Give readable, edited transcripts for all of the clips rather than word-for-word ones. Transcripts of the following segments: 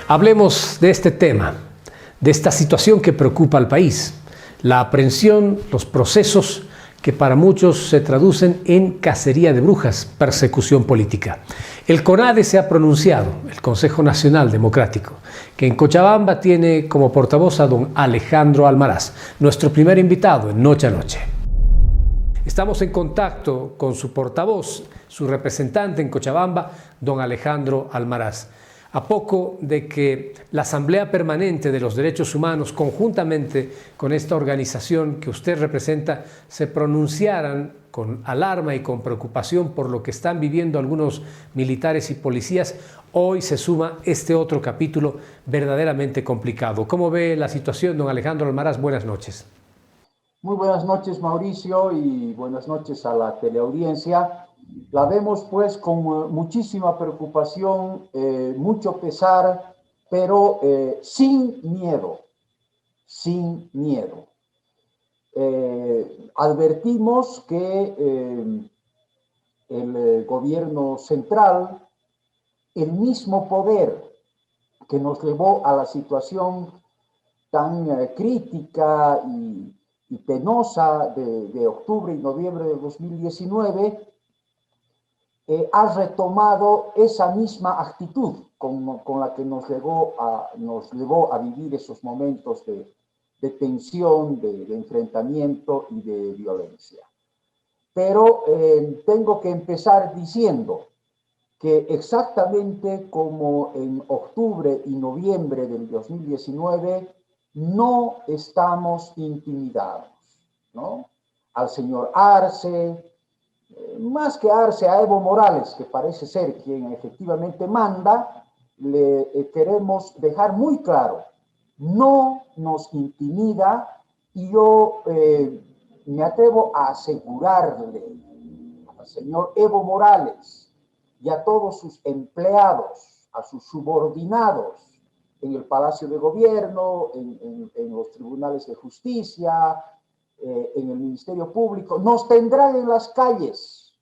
Hablemos de este tema, de esta situación que preocupa al país, la aprehensión, los procesos que para muchos se traducen en cacería de brujas, persecución política. El CONADE se ha pronunciado, el Consejo Nacional Democrático, que en Cochabamba tiene como portavoz a don Alejandro Almaraz, nuestro primer invitado en Noche a Noche. Estamos en contacto con su portavoz, su representante en Cochabamba, don Alejandro Almaraz. A poco de que la Asamblea Permanente de los Derechos Humanos, conjuntamente con esta organización que usted representa, se pronunciaran con alarma y con preocupación por lo que están viviendo algunos militares y policías, hoy se suma este otro capítulo verdaderamente complicado. ¿Cómo ve la situación, don Alejandro Almaraz? Buenas noches. Muy buenas noches, Mauricio, y buenas noches a la teleaudiencia. La vemos pues con muchísima preocupación, mucho pesar, pero sin miedo, sin miedo. Advertimos que el gobierno central, el mismo poder que nos llevó a la situación tan crítica y penosa de octubre y noviembre de 2019, ha retomado esa misma actitud con la que nos llevó a vivir esos momentos de tensión, de enfrentamiento y de violencia. Pero tengo que empezar diciendo que exactamente como en octubre y noviembre del 2019, no estamos intimidados, ¿no? Al señor Arce, más que Arce, a Evo Morales, que parece ser quien efectivamente manda, le queremos dejar muy claro, no nos intimida, y yo me atrevo a asegurarle al señor Evo Morales y a todos sus empleados, a sus subordinados en el Palacio de Gobierno, en los tribunales de justicia, en el Ministerio Público, nos tendrán en las calles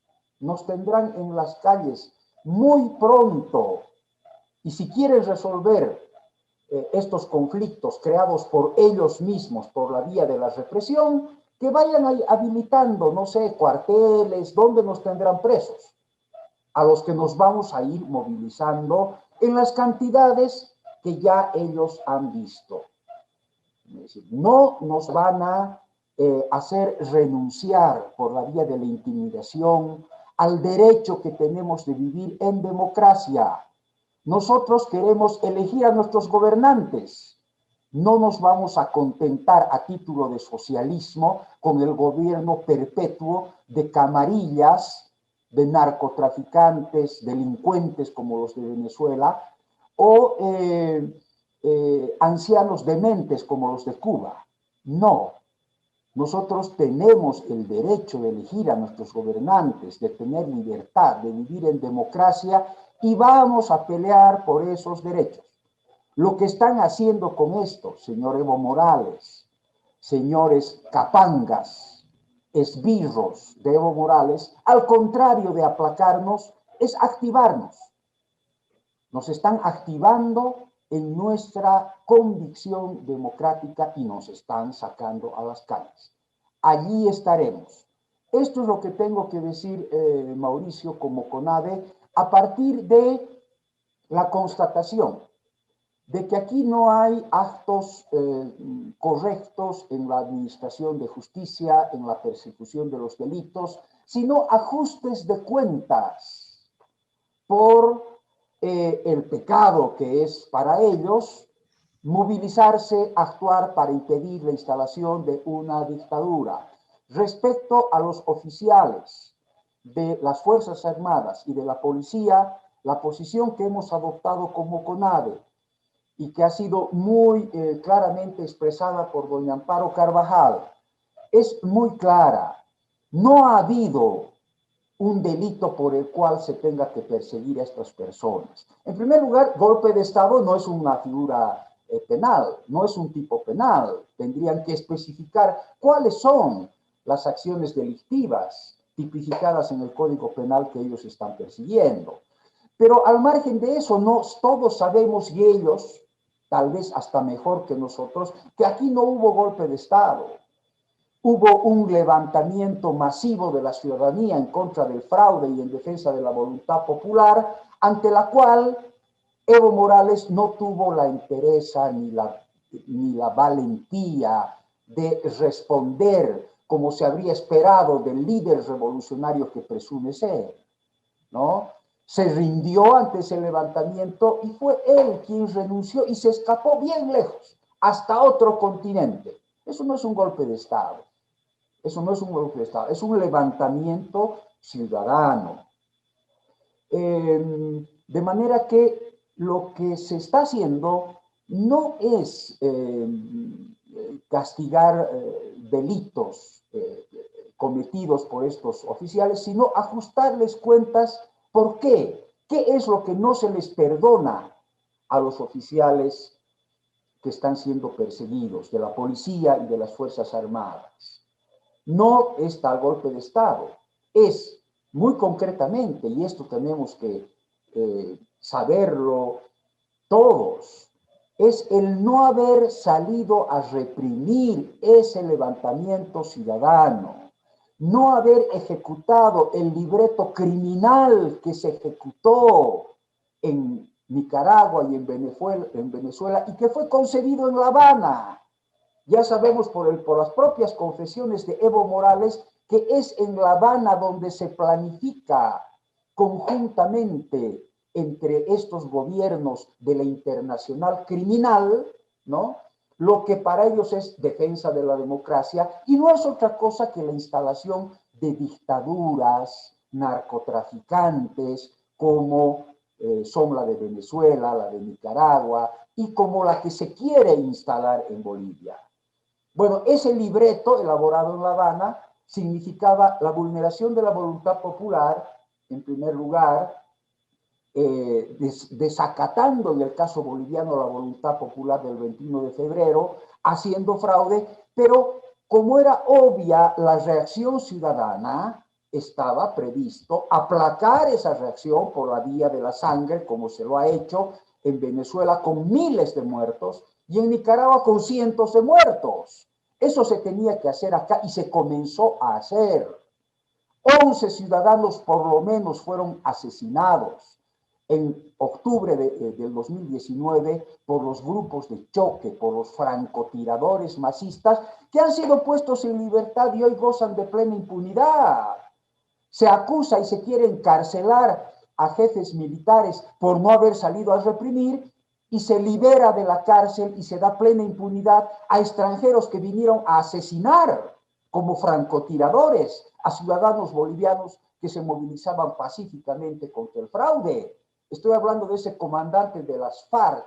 muy pronto. Y si quieren resolver estos conflictos creados por ellos mismos por la vía de la represión, que vayan habilitando, no sé, cuarteles, donde nos tendrán presos, a los que nos vamos a ir movilizando en las cantidades que ya ellos han visto. Es decir, no nos van a hacer renunciar por la vía de la intimidación al derecho que tenemos de vivir en democracia. Nosotros queremos elegir a nuestros gobernantes. No nos vamos a contentar a título de socialismo con el gobierno perpetuo de camarillas, de narcotraficantes, delincuentes como los de Venezuela, o ancianos dementes como los de Cuba. No. Nosotros tenemos el derecho de elegir a nuestros gobernantes, de tener libertad, de vivir en democracia, y vamos a pelear por esos derechos. Lo que están haciendo con esto, señor Evo Morales, señores capangas, esbirros de Evo Morales, al contrario de aplacarnos, es activarnos. Nos están activando en nuestra convicción democrática y nos están sacando a las calles. Allí estaremos. Esto es lo que tengo que decir, Mauricio, como CONADE, a partir de la constatación de que aquí no hay actos correctos en la administración de justicia, en la persecución de los delitos, sino ajustes de cuentas por el pecado que es para ellos movilizarse, actuar para impedir la instalación de una dictadura. Respecto a los oficiales de las Fuerzas Armadas y de la Policía, la posición que hemos adoptado como CONADE y que ha sido muy claramente expresada por doña Amparo Carvajal es muy clara. No ha habido un delito por el cual se tenga que perseguir a estas personas. En primer lugar, golpe de Estado no es una figura penal, no es un tipo penal. Tendrían que especificar cuáles son las acciones delictivas tipificadas en el Código Penal que ellos están persiguiendo. Pero al margen de eso, todos sabemos, y ellos, tal vez hasta mejor que nosotros, que aquí no hubo golpe de Estado. Hubo un levantamiento masivo de la ciudadanía en contra del fraude y en defensa de la voluntad popular, ante la cual Evo Morales no tuvo la entereza ni la valentía de responder como se habría esperado del líder revolucionario que presume ser, ¿no? Se rindió ante ese levantamiento y fue él quien renunció y se escapó bien lejos, hasta otro continente. Eso no es un golpe de Estado. Eso no es un golpe de Estado, es un levantamiento ciudadano. De manera que lo que se está haciendo no es castigar delitos cometidos por estos oficiales, sino ajustarles cuentas. ¿Por qué? ¿Qué es lo que no se les perdona a los oficiales que están siendo perseguidos, de la policía y de las Fuerzas Armadas? No es tal golpe de Estado, es muy concretamente, y esto tenemos que saberlo todos, es el no haber salido a reprimir ese levantamiento ciudadano, no haber ejecutado el libreto criminal que se ejecutó en Nicaragua y en Venezuela y que fue concebido en La Habana. Ya sabemos por las propias confesiones de Evo Morales que es en La Habana donde se planifica conjuntamente entre estos gobiernos de la internacional criminal, ¿no? Lo que para ellos es defensa de la democracia y no es otra cosa que la instalación de dictaduras, narcotraficantes, como son la de Venezuela, la de Nicaragua y como la que se quiere instalar en Bolivia. Bueno, ese libreto elaborado en La Habana significaba la vulneración de la voluntad popular, en primer lugar, desacatando en el caso boliviano la voluntad popular del 21 de febrero, haciendo fraude, pero como era obvia la reacción ciudadana, estaba previsto aplacar esa reacción por la vía de la sangre, como se lo ha hecho en Venezuela con miles de muertos y en Nicaragua con cientos de muertos. Eso se tenía que hacer acá y se comenzó a hacer. 11 ciudadanos por lo menos fueron asesinados en octubre del 2019 por los grupos de choque, por los francotiradores masistas que han sido puestos en libertad y hoy gozan de plena impunidad. Se acusa y se quiere encarcelar a jefes militares por no haber salido a reprimir y se libera de la cárcel y se da plena impunidad a extranjeros que vinieron a asesinar como francotiradores a ciudadanos bolivianos que se movilizaban pacíficamente contra el fraude. Estoy hablando de ese comandante de las FARC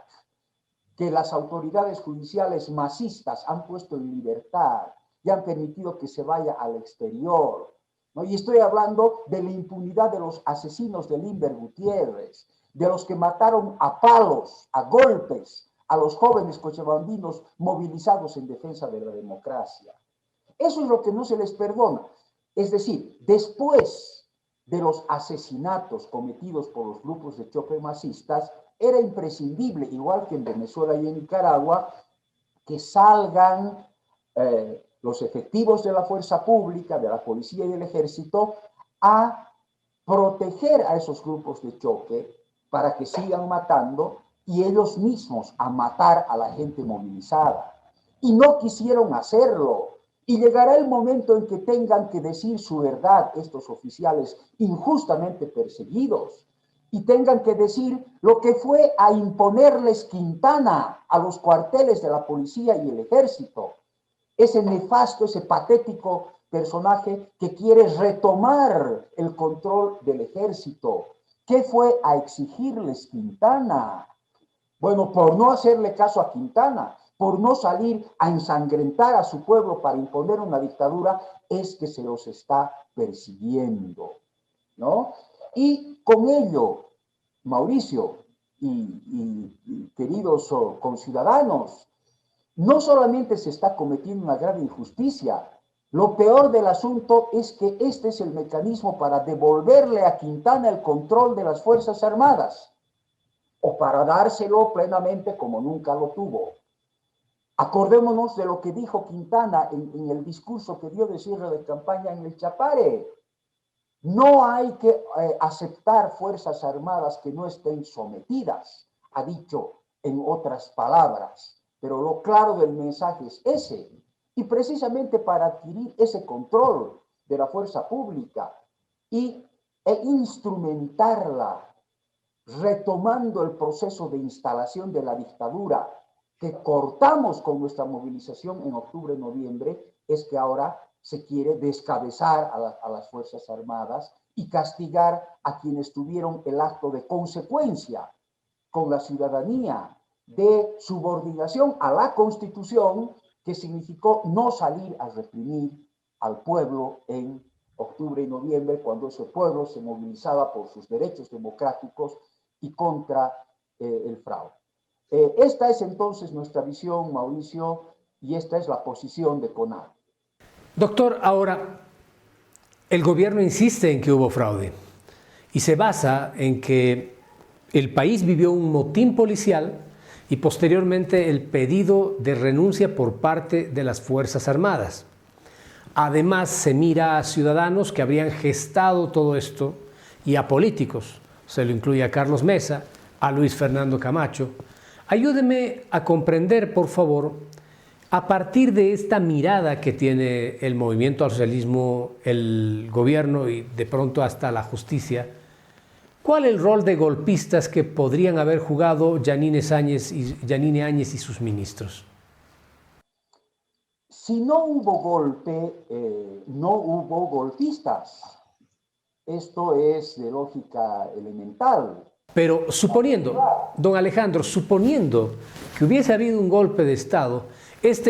que las autoridades judiciales masistas han puesto en libertad y han permitido que se vaya al exterior, ¿no? Y estoy hablando de la impunidad de los asesinos de Limber Gutiérrez, de los que mataron a palos, a golpes, a los jóvenes cochabambinos movilizados en defensa de la democracia. Eso es lo que no se les perdona. Es decir, después de los asesinatos cometidos por los grupos de choque masistas, era imprescindible, igual que en Venezuela y en Nicaragua, que salgan los efectivos de la fuerza pública, de la policía y del ejército, a proteger a esos grupos de choque para que sigan matando y ellos mismos a matar a la gente movilizada. Y no quisieron hacerlo. Y llegará el momento en que tengan que decir su verdad estos oficiales injustamente perseguidos y tengan que decir lo que fue a imponerles Quintana a los cuarteles de la policía y el ejército. Ese nefasto, ese patético personaje que quiere retomar el control del ejército. ¿Qué fue a exigirles Quintana? Bueno, por no hacerle caso a Quintana, por no salir a ensangrentar a su pueblo para imponer una dictadura, es que se los está persiguiendo, ¿no? Y con ello, Mauricio y queridos conciudadanos, no solamente se está cometiendo una grave injusticia, Lo peor del asunto es que este es el mecanismo para devolverle a Quintana el control de las Fuerzas Armadas o para dárselo plenamente como nunca lo tuvo. Acordémonos de lo que dijo Quintana en el discurso que dio de cierre de campaña en el Chapare. No hay que aceptar Fuerzas Armadas que no estén sometidas, ha dicho en otras palabras, pero lo claro del mensaje es ese. Y precisamente para adquirir ese control de la fuerza pública e instrumentarla, retomando el proceso de instalación de la dictadura que cortamos con nuestra movilización en octubre-noviembre, es que ahora se quiere descabezar a las Fuerzas Armadas y castigar a quienes tuvieron el acto de consecuencia con la ciudadanía de subordinación a la Constitución, que significó no salir a reprimir al pueblo en octubre y noviembre, cuando ese pueblo se movilizaba por sus derechos democráticos y contra el fraude. Esta es entonces nuestra visión, Mauricio, y esta es la posición de CONADE. Doctor, ahora, el gobierno insiste en que hubo fraude y se basa en que el país vivió un motín policial y posteriormente el pedido de renuncia por parte de las Fuerzas Armadas. Además, se mira a ciudadanos que habrían gestado todo esto y a políticos. Se lo incluye a Carlos Mesa, a Luis Fernando Camacho. Ayúdeme a comprender, por favor, a partir de esta mirada que tiene el movimiento al socialismo, el gobierno y de pronto hasta la justicia, ¿cuál es el rol de golpistas que podrían haber jugado Yanine Áñez y sus ministros? Si no hubo golpe, no hubo golpistas. Esto es de lógica elemental. Pero suponiendo, don Alejandro, suponiendo que hubiese habido un golpe de Estado,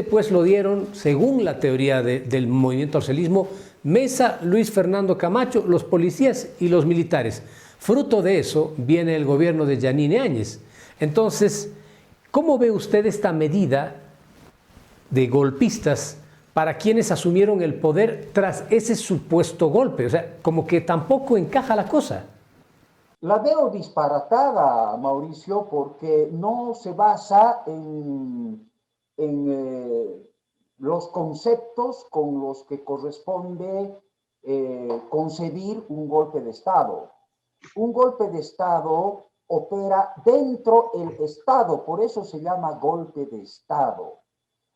pues lo dieron, según la teoría del movimiento al socialismo, Mesa, Luis Fernando Camacho, los policías y los militares. Fruto de eso viene el gobierno de Yanine Áñez. Entonces, ¿cómo ve usted esta medida de golpistas para quienes asumieron el poder tras ese supuesto golpe? O sea, como que tampoco encaja la cosa. La veo disparatada, Mauricio, porque no se basa en los conceptos con los que corresponde concebir un golpe de Estado. Un golpe de Estado opera dentro del Estado, por eso se llama golpe de Estado.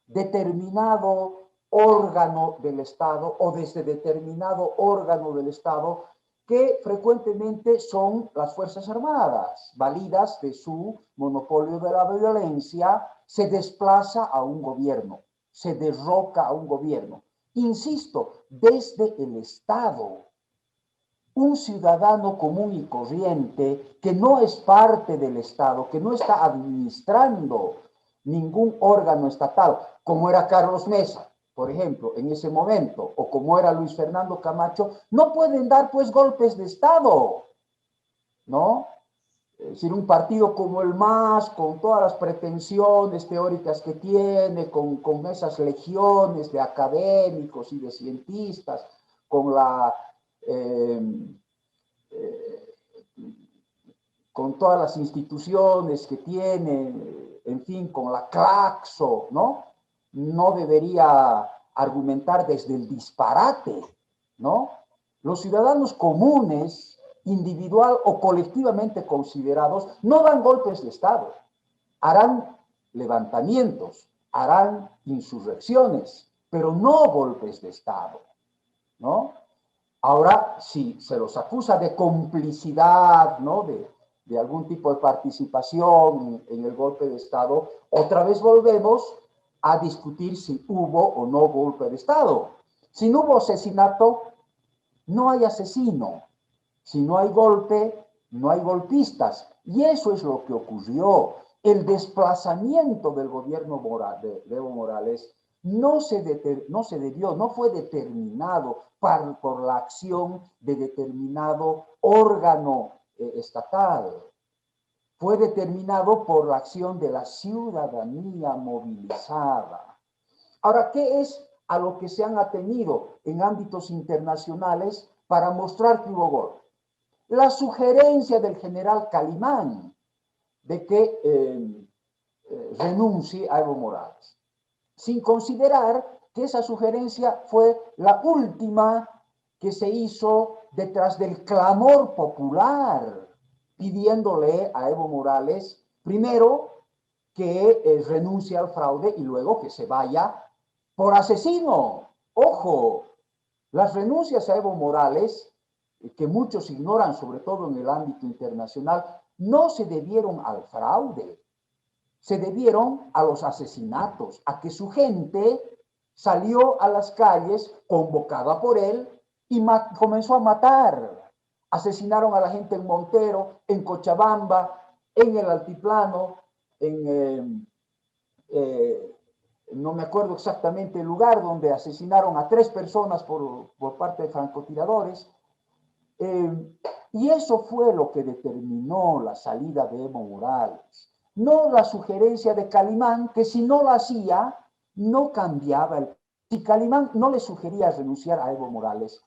Determinado órgano del Estado o desde determinado órgano del Estado que frecuentemente son las Fuerzas Armadas, validas de su monopolio de la violencia, se desplaza a un gobierno, se derroca a un gobierno. Insisto, desde el Estado. Un ciudadano común y corriente que no es parte del Estado, que no está administrando ningún órgano estatal, como era Carlos Mesa, por ejemplo, en ese momento, o como era Luis Fernando Camacho, no pueden dar pues golpes de Estado, ¿no? Es decir, un partido como el MAS, con todas las pretensiones teóricas que tiene, con esas legiones de académicos y de cientistas, con la con todas las instituciones que tiene, en fin, con la Claxo, ¿no? No debería argumentar desde el disparate, ¿no? Los ciudadanos comunes, individual o colectivamente considerados, no dan golpes de Estado, harán levantamientos, harán insurrecciones, pero no golpes de Estado, ¿no? Ahora, si se los acusa de complicidad, ¿no? De algún tipo de participación en el golpe de Estado, otra vez volvemos a discutir si hubo o no golpe de Estado. Si no hubo asesinato, no hay asesino. Si no hay golpe, no hay golpistas. Y eso es lo que ocurrió. El desplazamiento del gobierno de Evo Morales no fue determinado por la acción de determinado órgano estatal. Fue determinado por la acción de la ciudadanía movilizada. Ahora, ¿qué es a lo que se han atenido en ámbitos internacionales para mostrar que hubo golpe. La sugerencia del general Calimán de que renuncie a Evo Morales, sin considerar que esa sugerencia fue la última que se hizo detrás del clamor popular, pidiéndole a Evo Morales, primero, que renuncie al fraude y luego que se vaya por asesino. Ojo, las renuncias a Evo Morales, que muchos ignoran, sobre todo en el ámbito internacional, no se debieron al fraude, se debieron a los asesinatos, a que su gente salió a las calles convocada por él y comenzó a matar. Asesinaron a la gente en Montero, en Cochabamba, en el Altiplano, no me acuerdo exactamente el lugar donde asesinaron a 3 personas por parte de francotiradores. Y eso fue lo que determinó la salida de Evo Morales. No la sugerencia de Calimán, que si no la hacía, no cambiaba el... Si Calimán no le sugería renunciar a Evo Morales,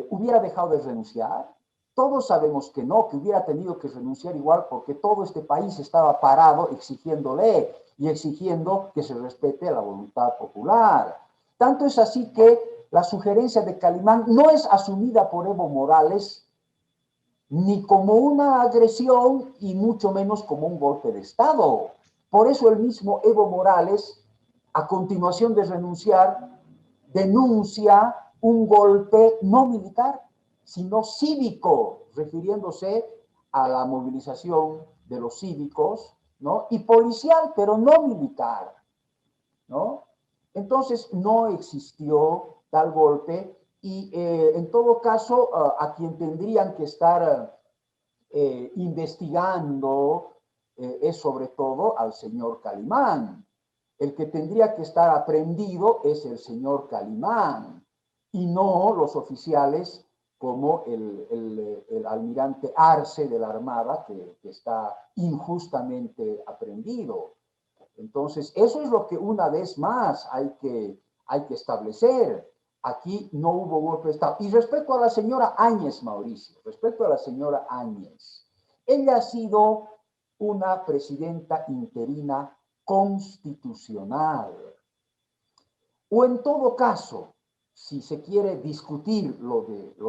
¿hubiera dejado de renunciar? Todos sabemos que no, que hubiera tenido que renunciar igual porque todo este país estaba parado exigiéndole y exigiendo que se respete la voluntad popular. Tanto es así que la sugerencia de Calimán no es asumida por Evo Morales ni como una agresión y mucho menos como un golpe de Estado. Por eso el mismo Evo Morales, a continuación de renunciar, denuncia un golpe no militar, sino cívico, refiriéndose a la movilización de los cívicos, ¿no? Y policial, pero no militar, ¿no? Entonces no existió tal golpe y en todo caso a quien tendrían que estar investigando es sobre todo al señor Calimán. El que tendría que estar aprendido es el señor Calimán y no los oficiales como el almirante Arce de la Armada que está injustamente aprendido. Entonces, eso es lo que una vez más hay que establecer. Aquí no hubo golpe de Estado. Y respecto a la señora Áñez, Mauricio, respecto a la señora Áñez, ella ha sido una presidenta interina constitucional. O en todo caso, si se quiere discutir lo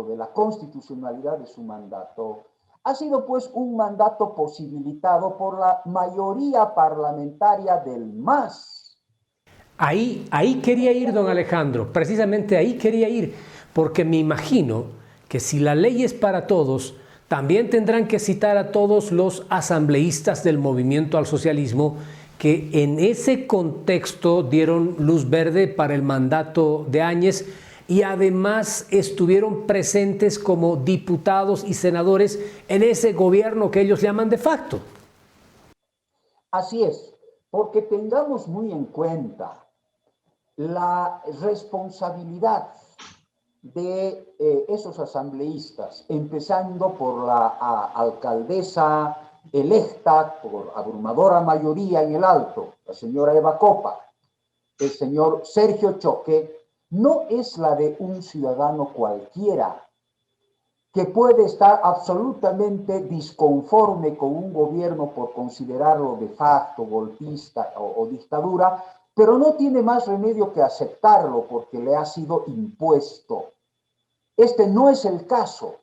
de la constitucionalidad de su mandato, ha sido pues un mandato posibilitado por la mayoría parlamentaria del MAS. Ahí quería ir, don Alejandro, precisamente ahí quería ir, porque me imagino que si la ley es para todos, también tendrán que citar a todos los asambleístas del movimiento al socialismo que en ese contexto dieron luz verde para el mandato de Áñez y además estuvieron presentes como diputados y senadores en ese gobierno que ellos llaman de facto. Así es, porque tengamos muy en cuenta la responsabilidad de esos asambleístas, empezando por la alcaldesa electa por abrumadora mayoría en el Alto, la señora Eva Copa, el señor Sergio Choque, no es la de un ciudadano cualquiera que puede estar absolutamente disconforme con un gobierno por considerarlo de facto, golpista o dictadura, pero no tiene más remedio que aceptarlo porque le ha sido impuesto. Este no es el caso.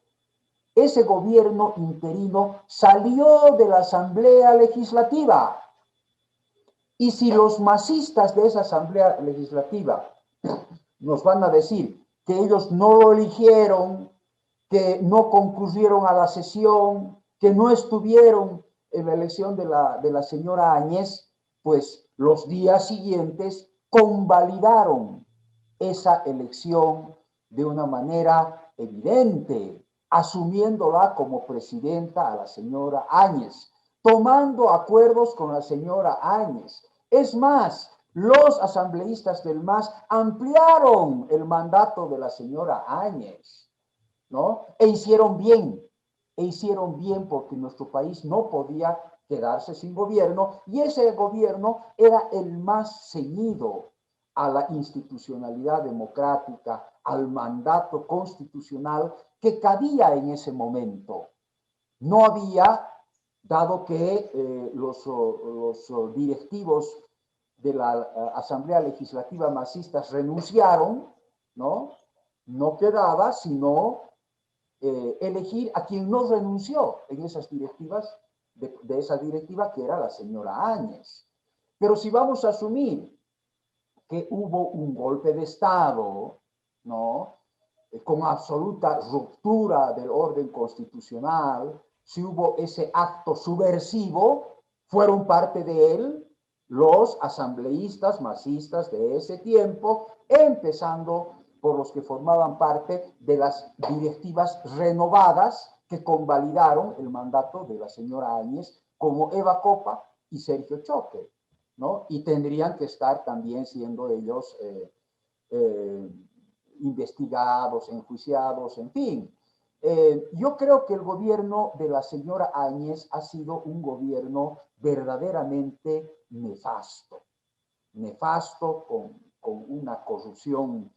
Ese gobierno interino salió de la Asamblea Legislativa. Y si los masistas de esa Asamblea Legislativa nos van a decir que ellos no lo eligieron, que no concurrieron a la sesión, que no estuvieron en la elección de la señora Áñez, pues los días siguientes convalidaron esa elección de una manera evidente, asumiéndola como presidenta a la señora Áñez, tomando acuerdos con la señora Áñez. Es más, los asambleístas del MAS ampliaron el mandato de la señora Áñez, ¿no? E hicieron bien porque nuestro país no podía quedarse sin gobierno y ese gobierno era el más ceñido a la institucionalidad democrática, al mandato constitucional que cabía en ese momento. No había, dado que los directivos de la Asamblea Legislativa masistas renunciaron, ¿no? No quedaba sino elegir a quien no renunció en esas directivas, de esa directiva, que era la señora Áñez. Pero si vamos a asumir que hubo un golpe de Estado, ¿no? Con absoluta ruptura del orden constitucional, si hubo ese acto subversivo, fueron parte de él los asambleístas masistas de ese tiempo, empezando por los que formaban parte de las directivas renovadas que convalidaron el mandato de la señora Áñez, como Eva Copa y Sergio Choque, ¿no? Y tendrían que estar también siendo ellos investigados, enjuiciados, en fin. Yo creo que el gobierno de la señora Áñez ha sido un gobierno verdaderamente nefasto, con una corrupción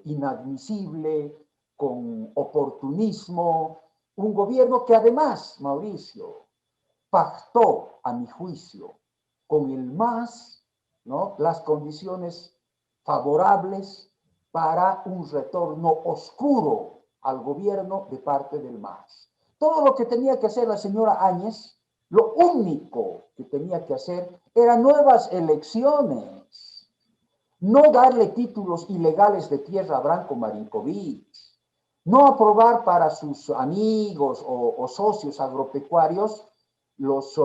inadmisible, con oportunismo, un gobierno que además, Mauricio, pactó, a mi juicio, con el MAS, ¿no?, las condiciones favorables para un retorno oscuro al gobierno de parte del MAS. Todo lo que tenía que hacer la señora Áñez, lo único que tenía que hacer eran nuevas elecciones, no darle títulos ilegales de tierra a Branko Marinkovic, no aprobar para sus amigos o socios agropecuarios los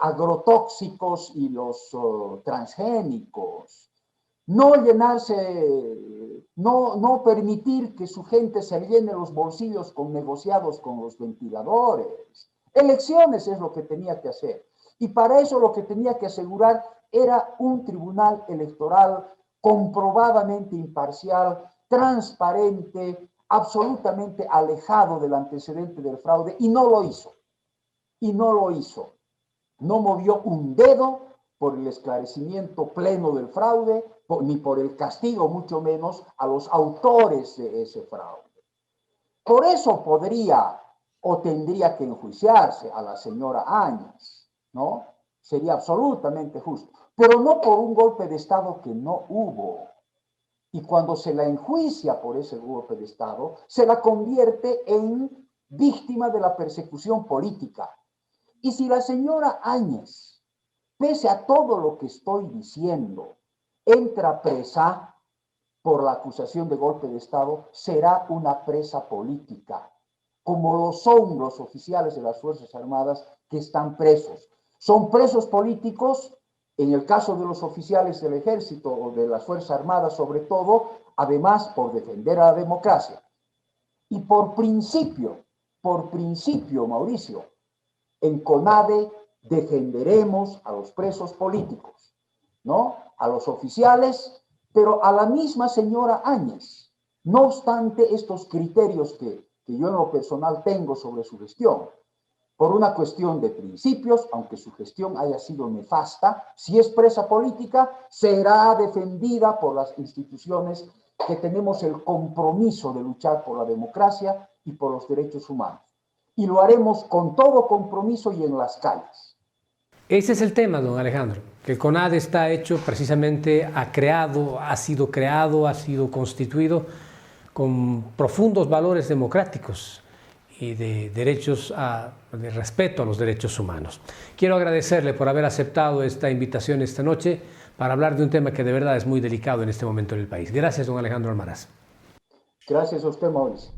agrotóxicos y los transgénicos, no llenarse, no permitir que su gente se llene los bolsillos con negociados con los ventiladores. Elecciones es lo que tenía que hacer. Y para eso lo que tenía que asegurar era un tribunal electoral comprobadamente imparcial, transparente, absolutamente alejado del antecedente del fraude, y no lo hizo. Y no lo hizo. No movió un dedo por el esclarecimiento pleno del fraude, ni por el castigo, mucho menos, a los autores de ese fraude. Por eso podría o tendría que enjuiciarse a la señora Áñez, ¿no? Sería absolutamente justo, pero no por un golpe de Estado que no hubo. Y cuando se la enjuicia por ese golpe de Estado, se la convierte en víctima de la persecución política. Y si la señora Áñez, pese a todo lo que estoy diciendo, entra presa por la acusación de golpe de Estado, será una presa política, como lo son los oficiales de las Fuerzas Armadas que están presos. Son presos políticos, en el caso de los oficiales del Ejército o de las Fuerzas Armadas sobre todo, además por defender a la democracia. Y por principio, Mauricio, en CONADE defenderemos a los presos políticos, ¿no? A los oficiales, pero a la misma señora Áñez. No obstante estos criterios que yo en lo personal tengo sobre su gestión, por una cuestión de principios, aunque su gestión haya sido nefasta, si es presa política, será defendida por las instituciones que tenemos el compromiso de luchar por la democracia y por los derechos humanos. Y lo haremos con todo compromiso y en las calles. Ese es el tema, don Alejandro, que el CONADE está hecho precisamente, ha sido constituido con profundos valores democráticos y de de respeto a los derechos humanos. Quiero agradecerle por haber aceptado esta invitación esta noche para hablar de un tema que de verdad es muy delicado en este momento en el país. Gracias, don Alejandro Almaraz. Gracias a usted, Mauricio.